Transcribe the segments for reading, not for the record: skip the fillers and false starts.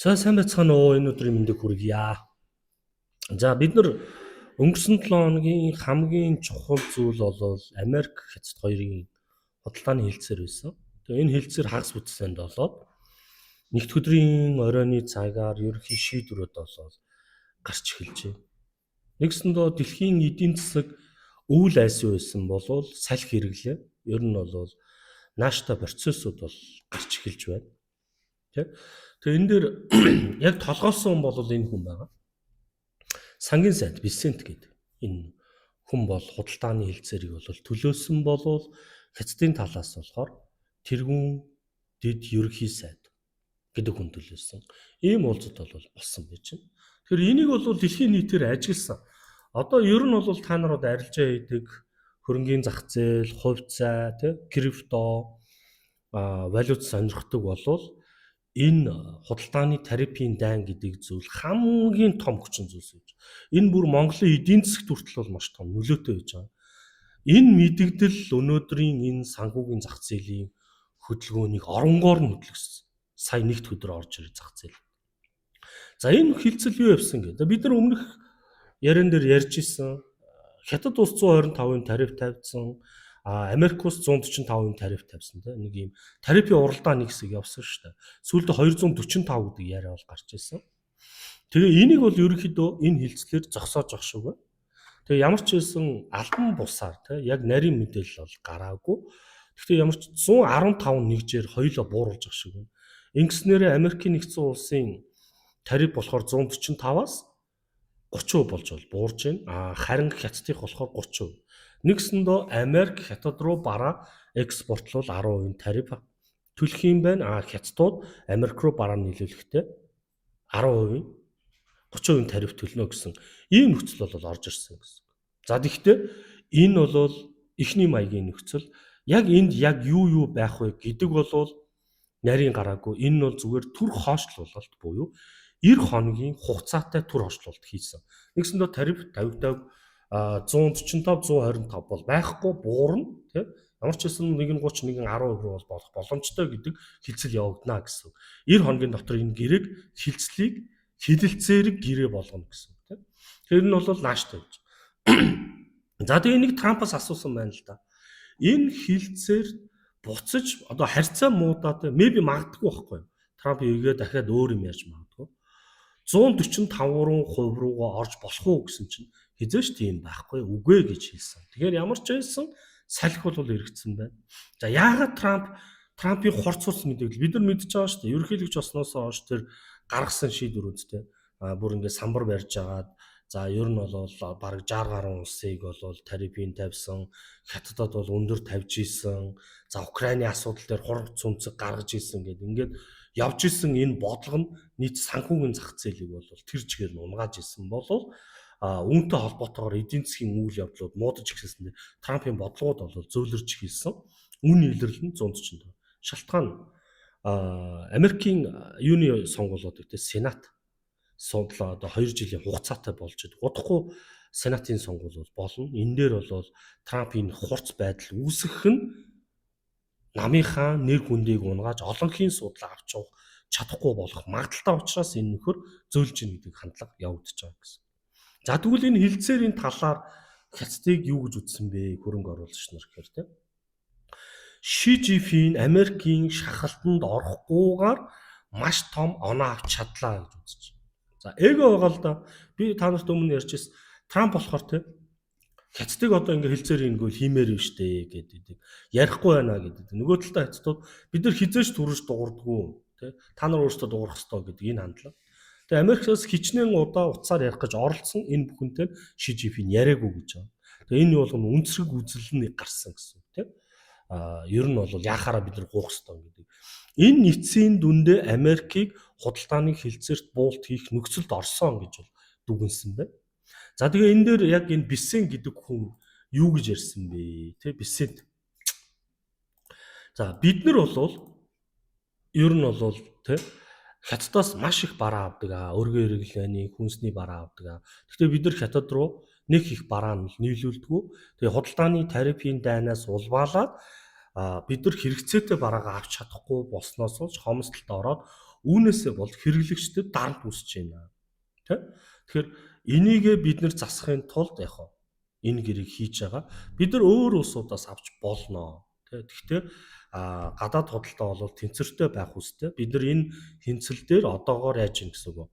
Сайн байцгаана уу, энэ өдрийн мэндийг хүргье. За бид нар өнгөрсөн 7 хоногийн хамгийн чухал зүйл бол Америк хятад хоёрын худалдааны хэлцээр байсан. Тэгээ энэ хэлцээр хагас бүтсэнд болоод нэгд өдрийн оройны цагаар ерөнхий шийдвэрүүд болоод гарч эхэлжээ. Нэгсэндөө дэлхийн эдийн засаг өвөл айсан байсан болвол салхи хэрэглээ. Ер нь бол нааштай процессууд бол гарч эхэлж байна. Тэгээ энэ дээр яг толгойлсон хүн бол энэ хүн байгаа. Сангийн сайд Бисент гэдэг энэ хүн бол худалдааны хэлцээрийг бол төлөөсөн болвол хятадын талаас болохоор тэргүүн дэд ерөнхий сайд гэдэг хүн төлөөсөн. Ийм уулзалт бол болсон байж байна. Тэгэхээр энийг бол дэлхийн нийтээр ажигласан. Одоо ер нь бол та нарууд арилжаа хийдэг хөрөнгийн зах зээл, хувьцаа, крипто, валют сонирхдаг болвол энэ худалдааны тарифын дайн гэдэг зүйл хамгийн том хүчин зүйлс гэж. Энэ бүр Монголын эдийн засгт хүртэл бол маш том нөлөөтэй байж байгаа. Энэ мэдэгдэл өнөөдрийн энэ санхүүгийн зах зээлийн хөдөлгөөнийг оронгоор нь хөдөлгөсөн. Сая нэгд өдөр орж ирэх зах зээл. За энэ хилцэл юу явсан гэдэг. Бид нар өмнөх яран дээр ярьж исэн Хятад улс 125%-ын тариф тавьсан, Америк улс 145%-ын тариф тавьсан тийм нэг юм тарифын уралдаан нэг хэсэг явсан шүү дээ. Сүүлдээ 245 гэдэг яриа бол гарч ирсэн. Тэгээ энийг бол ерөнхийдөө энэ хилцлээр зогсоож явах шиг байна. Тэгээ ямар ч хэлсэн албан бусаар тийм яг нарийн мэдээлэл бол гараагүй. Гэхдээ ямар ч 115 нэгжээр хоёулаа бууруулж явах шиг байна. Ингэснээрээ Америкийн нэгдсэн улсын тариф болохоор 145-аас 30% болж буурж байна. Харин хятадынх болохоор 30%. Нэгсэндөө Америк хятад руу бараа экспортлол 10% тариф төлөх юм байна. Хятадууд Америк руу бараа нийлүүлэхдээ 10%, 30% тариф төлнө гэсэн ийм нөхцөл бол орж ирсэн гэсэн. За тэгэхдээ энэ бол эхний маягийн нөхцөл. Яг энд яг юу байх вэ гэдэг бол нарийн гараагүй. Энэ нь бол зүгээр төр хойшлуулалт буюу 90 хоногийн хугацаатай төр хойшлуулалт хийсэн. Нэгсэндээ тариф 50 145 125 бол байхгүй буурна тийм ямар ч хэсэн 130 110% руу бол болох боломжтой гэдэг хилцэл явагдана гэсэн. 90 хоногийн дотор энэ гэрээг хилцлийг хилэлцээрэг гэрээ болгоно гэсэн тийм. Тэр нь бол нааштай гэж. За тэгээ нэг Трампаас асуусан байна л да. Энэ хилцээр буцаж одоо харьцаа муудаад maybe магадгүй байхгүй юу? Трамп игээ дахиад өөр юм яаж магадгүй. 145% руугаа орж болох уу гэсэн чинь хизээш тийм байхгүй үгүй гэж хэлсэн. Тэгэхээр ямар ч байсан салхи бол эргэцсэн байна. За яагаад Трампын хорц ус мэдээлэл бид нар мэдж байгаа шүү дээ. Ерөнхийлөгч болсноос хойш тэр гаргасан шийдвэрүүдтэй бүр ингээд самбар барьж агаад за ер нь бол бараг 60 гаруй улсыг бол тарифын тавьсан, хятадд бол өндөр тавьж исэн, за Украины асуудал дээр хурц цүнцэг гаргаж исэн гэдэг ингээд явж исэн энэ бодлого нь нийт санхүүгийн зах зээлийг бол тэр чигээр нь унгааж исэн болов үүнтэй холбоотойгоор эдийн засгийн үйл явдлууд муудаж ихсэндээ Трампын бодлогод бол зөөлрж эхэлсэн. Үн илэрлэл нь 140. Шалтгаан Америкийн юуны сонгуулиуд гэдэг Сенат сондлоо одоо 2 жилийн хугацаатай болж байгаа. Удахгүй Сенатын сонгуул болно. Энэ дээр бол Трампын хурц байдал үүсгэх нь намынхаа нэр хүндийг унгааж олонхийн судал авч явах чадахгүй болох магадaltaй учраас энэ нөхөр зөөлж ийн гэдэг хандлага явагдаж байгаа гэсэн. За тэгвэл энэ хилцээрийн талаар хятадыг юу гэж үзсэн бэ? Хөрөнгө оруулагч нар гэхээр тийм. Ши Жинпин Америкийн шахалтанд орохгүйгээр маш том оноо авч чадлаа гэж үзэж байна. За эго байгаа л да. Би та нарт өмнө ярьжсэн Трамп болохоор тийм хятадыг одоо ингээ хилцээр ингүүл хиймээр юм штэ гэдэг. Ярихгүй байна гэдэг. Нөгөө талдаа хятадууд бид нар хизээж түрэж дуурдггүй тийм. Та нар өөрсдөө дуурах ёстой гэдэг энэ хандлага. Тэгээ Америкээс хичнээн удаа утсаар ярих гэж оролцсон энэ бүхэнтэй Ши Жинпин яриаггүй гэж байна. Тэгээ энэ болгоно үнцрэг үзэл нь гарсан гэсэн тийм. Ер нь бол яхаараа бид нар гуух ёстой гэдэг. Энэ нийцийн дүндээ Америкийг худалдааны хилцээрт буулт хийх нөхцөлд орсон гэж бол дүгнсэн байна. За тэгээ энэ дээр яг энэ Бисент гэдэг хүн юу гэж ярьсан бэ? Тэ Бисент. За бид нар бол ер нь бол тэ хятадаас маш их бараа авдаг өргөө хэрэглээний хүнсний бараа авдаг. Гэхдээ бид нар хятад руу нэг их бараа нь нийлүүлдэггүй. Тэгээ худалдааны тарифын дайнаас улбаалаад бид нар хэрэгцээтэй бараагаа авч чадахгүй болсноос хомсдолд ороод Үүнээсээ бол хэрэглэгчдэд дарамт үүсэж байна. Тэ? Тэгэхээр энийгээ бид нэр засахын тулд энэ гэрийг хийж байгаа. Бид нар өөр улсуудаас авч болно. Гэхдээ гадаад худалдаа бол тэнцвэртэй байх үстэй. Бид нар энэ хинцэл дээр одоогоор яаж ийн гэсэн үг.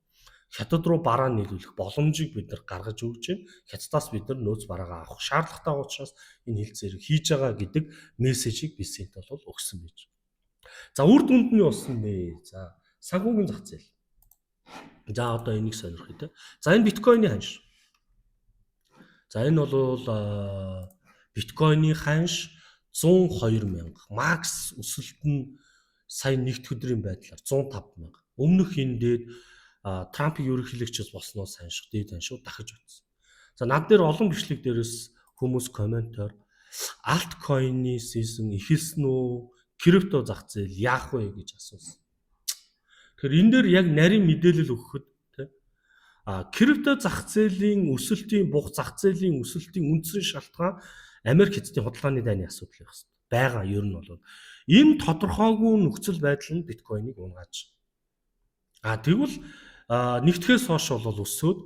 Хятад руу бараа нийлүүлэх боломжийг бид нар гаргаж өгч байна. Хятадаас бид нар нөөц бараагаа авах шаардлагатай учраас энэ хилцээрийг хийж байгаа гэдэг мессежийг Бисент бол өгсөн байж. За үр дүнд нь юу болсон бэ? За санхүүгийн зах зээл. За одоо энийг сонирхъя те. За энэ биткойны ханш. За энэ бол биткойны ханш 102,000. Макс өсөлт нь сая нэгд өдрийн байдлаар 105,000. Өмнөх энэ дээд Трампыг ерөнхийлөгчөөс болсноос ханших дээд ханшууд дахиж утсан. За над дээр олон бичлэг дээрээс хүмүүс комментоор альткойны сизон эхэлсэн үү? Крипто зах зээл яах вэ гэж асуусан. Тэгэхээр энэ дээр яг нарийн мэдээлэл өгөхөд крипто зах зээлийн өсөлтийн зах зээлийн өсөлтийн үндсэн шалтгаан Америк эзэдийн худалдааны дайны асуудал байх хэвээр байгаа. Ер нь бол энэ тодорхойгүй нөхцөл байдал нь биткойныг унгааж. Тэгвэл нэгтгэхээс хойш бол өсөөд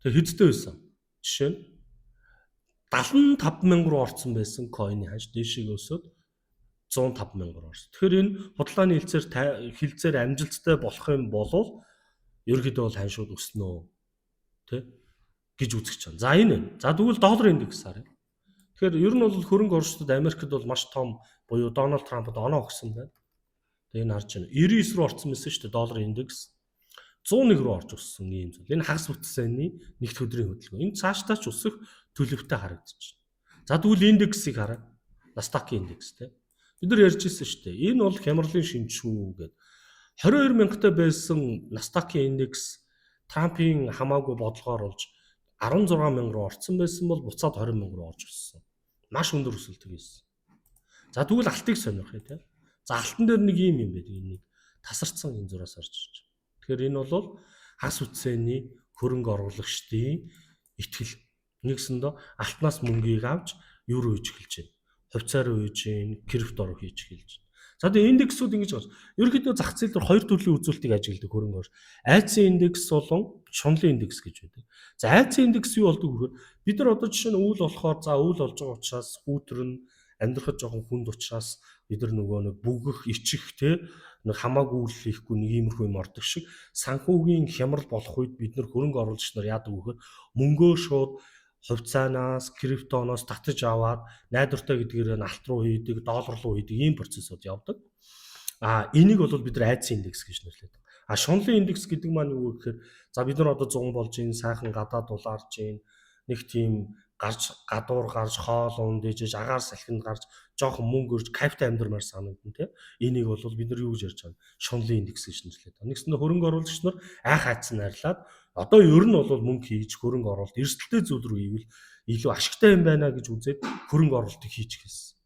хэдтэй байсан. Жишээ нь 75,000 руу орсон байсан койны ханш дээшээ өсөөд 105,000 руу орсон. Тэгэхээр энэ худалдааны хилцээр амжилттай болох юм бол ерөнхийдөө бол ханшууд өснө гэж үзэж байна. За энэ. За тэгвэл доллар индекс харъя. Тэгэхээр ер нь бол хөрөнгө оруулагчдад Америкт бол маш том буюу Дональд Трампд оноо өгсөн байна. Тэгээ энэ харж байна. 99 руу орсон байсан шүү дээ доллар индекс. 101 руу орж өссөн юм зүйл. Энэ хагас бүтцээний нэгд өдрийн хөдөлгөөн. Энэ цаашдаа ч өсөх төлөвтэй харагдаж байна. За тэгвэл индексийг хараа. Nasdaq-ийн индекс те. Бид нар ярьж ирсэн шүү дээ. Энэ бол хямралын шинжүү гэдэг. 22,000-тай байсан Nasdaq-ийн индекс Трампын хамаагүй бодлогоор болж 16,000 руу орсон байсан бол буцаад 20,000 руу орж өссөн. Маш өндөр өсөлт хийсэн. За тэгвэл алтыг сонирхъя те. За алтан дээр нэг юм байдаг. Энийг тасарсан энэ зураас орж ирж. Тэгэхээр энэ бол хагас үтсэний хөрөнгө оруулагчдын итгэл. Нэгсэндээ алтнаас мөнгийг авч юу руу хийж эхэлж байна. Хувьцаа руу хийж байна, крипто руу хийж эхэлж байна. За тэгээ индексүүд ингэж байна. Ерөнхийдөө зах зээл дээр хоёр төрлийн үзүүлэлтийг ажигладаг хөрөнгө оруулагч. Айцын индекс болон шунлын индекс гэж байдаг. За айцын индекс юу болдог вэ? Бид нар одоо жишээ нь үйл болохоор үйл болж байгаа учраас хүүтэр нь амьдрахад жоохон хүнд учраас бид нар нөгөө нэг бүгэх, ичих нэг хамаагүй үйл хийхгүй нэг иймэрхүү юм ордог шиг санхүүгийн хямрал болох үед бид нар хөрөнгө оруулагч нар яадаг вөхөр мөнгөө шууд хувьцаанаас, криптоноос татаж аваад найдвартай гэдгээр нь алт руу хийдэг, доллар руу хийдэг ийм процессыг явдаг. Энийг бол бид нар айцын индекс гэж нэрлэдэг. Шунлын индекс гэдэг маань юу гэхээр за бид нар одоо 100 болж ийн, сайхан гадаад дулаарж ийн, нэг тийм гадуур гарч хоол ундэж агаар салхинд гарч жоохон мөнгө өрж капитал амьдрмаар санагдана тийм. Энийг бол бид нар юу гэж ярьж байгаа? Шунлын индекс гэж нэрлэдэг. Нэгсэндээ хөрөнгө оруулагч нар айх айцсан найрлаад одоо ер нь бол мөнгө хийж хөрөнгө оруулалт эрсдэлтэй зүйл рүү ивэл илүү ашигтай юм байна гэж үзээд хөрөнгө оруулалтыг хийж эхэлсэн.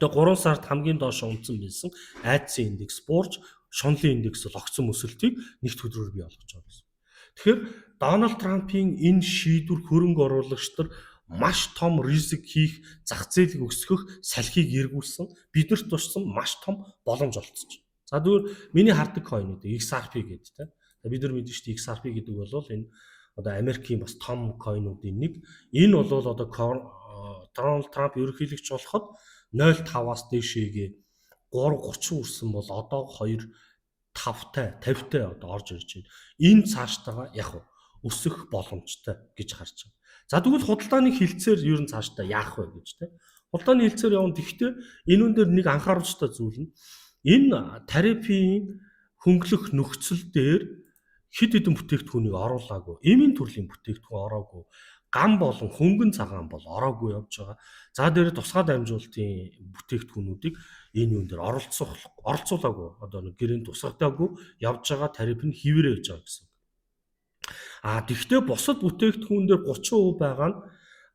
Тэгээ 3 сард хамгийн доош унтсан байсан айцын индекс буурж шунлын индекс бол огцон өсөлтийг нэгд өдрөөр бий болгож байгаа гэсэн. Тэгэхээр Дональд Трампын энэ шийдвэр хөрөнгө оруулагчдаар маш том риск хийх, зах зээлийг өсгөх салхийг эргүүлсэн, биднэрт туссан маш том боломж олцсон. За тэгвэл миний хардаг койн үү XRP гэдэг тийм. Бид нар мэдэн шүү дээ XRP гэдэг бол энэ одоо Америкийн бас том койнуудын нэг. Энэ бол одоо Дональд Трамп ерөнхийлөгч болоход 0.5-аас дээшээгээ 3.30 үрсэн бол одоо 2.50-тай одоо орж ирж байна. Энэ цаашдаа яг өсөх боломжтой гэж харж байна. За тэгвэл худалдааны хилцээр ер нь цаашдаа яах вэ гэж тийм. Худалдааны хилцээр явна. Гэхдээ энэ дээр нэг анхааруулжтай зүйл нь энэ тарифын хөнгөлөх нөхцөл дээр хэд хэдэн бүтээгдэхүүнийг оруулаагүй. Эмийн төрлийн бүтээгдэхүүн ороогүй. Гам болон хөнгөн цагаан бол ороогүй явж байгаа. За дээр тусгай дамжуулалтын бүтээгдэхүүнүүдийг энэ юун дээр оролцуулаагүй. Одоо нэг гэрээнд тусгагдаагүй явж байгаа тариф нь хэвээрээ явж байгаа гэсэн. Тэгвэл бусад бүтээгдэхүүн дээр 30% байгаа нь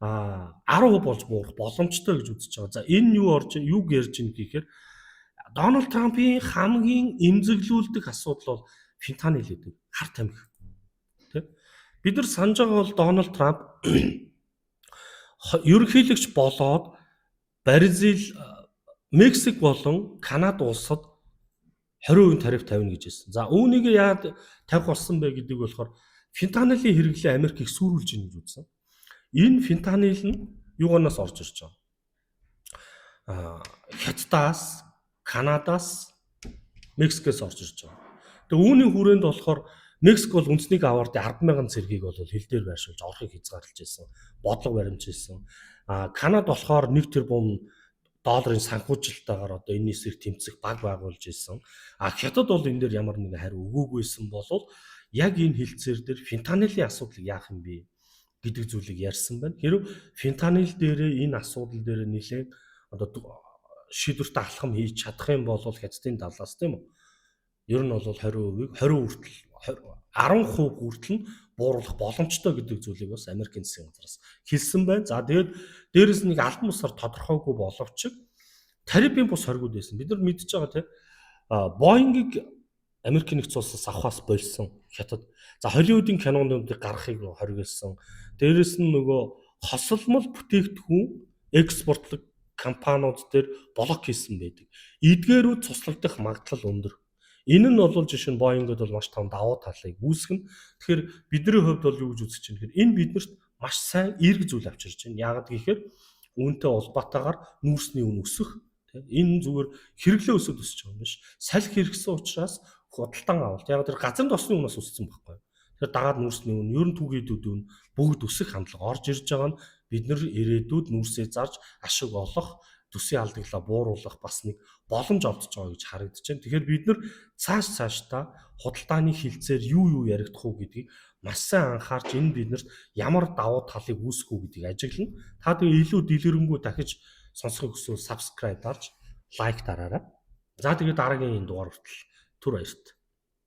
10% болж буурах боломжтой гэж үзэж байгаа. За энэ юу ярьж ийн гэхээр Дональд Трампын хамгийн эмзэглүүлдэг асуудал бол фентанийл гэдэг хар тамхи. Тэ? Бид нар санаж байгаа бол Дональд Трамп ерөнхийлөгч болоод Бразил, Мексик болон Канада улсад 20% тариф тавина гэж хэлсэн. За үүнийг яагаад тавих болсон бэ гэдэг болохоор фентанилийн хэрэглээ Америк их сүрүүлж ийн гэж үзсэн. Энэ фентанил нь юугаас орж ирж байгаа? Хятадаас, Канадаас, Мексикээс орж ирж байгаа. Тэгээ үүний хүрээнд болохоор Мексик бол үндэснийг аваад 10,000 цэргийг бол хил дээр байршуулж орохыг хязгаарлаж ирсэн. Бодлого баримжилсан. Канад болохоор 1 тэрбум долларын санхүүжилтаагаар одоо энэ эсрэг тэмцэх баг байгуулж ирсэн. Хятад бол энэ дээр ямар нэгэн хариу өгөөгүйсэн болов яг энэ хилцээр дээр фентанилийн асуудлыг яах юм бэ гэдэг зүйлийг ярьсан байна. Хэрвээ фентанил дээрээ энэ асуудал дээр нэлээд одоо шийдвэрт алхам хийж чадах юм бол Хятадын талаас тийм үү? Ер нь бол 20% 10% хүртэл нь бууруулах боломжтой гэдэг зүйлийг бас Америкийн засгийн газраас хэлсэн байна. За тэгээд дээрэс нэг албан бусаар тодорхойгүй боловч тарифын бус хоригуд байсан. Бид нар мэдж байгаа тийм Боингийг Америкийн нэгдсэн улсаас авахаас болсон Хятад. За Холливуудын кинонуудыг гаргахыг хоригдсан. Дээрэс нь нөгөө хосолмол бүтээгдэхүүн экспортлог компаниуд дээр блок хийсэн байдаг. Эдгээрүүд цуслагдах магадлал өндөр. Энэ нь бол жишээ нь Боингод бол маш том давуу талыг үүсгэнэ. Тэгэхээр бидний хувьд бол юу гэж үзэж байна гэхээр энэ биднэрт маш сайн эерэг зүйл авчирч байна. Яагаад гэхээр үүнтэй улбаатаагаар нүүрсний үн өсөх. Энэ зүгээр хэрэглээ өсөд өсөж байгаа юм биш. Салхи хэрэгсэн учраас худалдан авалт. Яг тэр газар тосны үнээс өссөн байхгүй. Тэгэхээр дагаад нүүрсний үн, ер нь түгээдүүд үн бүгд өсөх хандлага орж ирж байгаа нь бид нар ирээдүйд нүүрсээ зарж ашиг олох, төсвийн алдагдлаа бууруулах бас нэг боломж олдож байгаа гэж харагдаж байна. Тэгэхээр бид нар цаашдаа худалдааны хилцээр юу яригдах уу гэдгийг маш сайн анхаарч энэ биднэрт ямар давуу талыг үүсгэх үү гэдгийг ажиглана. Та тэгээ илүү дэлгэрэнгүй дахиж сонсохыг хүсвэл subscribe дарж лайк дараарай. За тэгээд дараагийн дугаар хүртэл түр баярлалаа.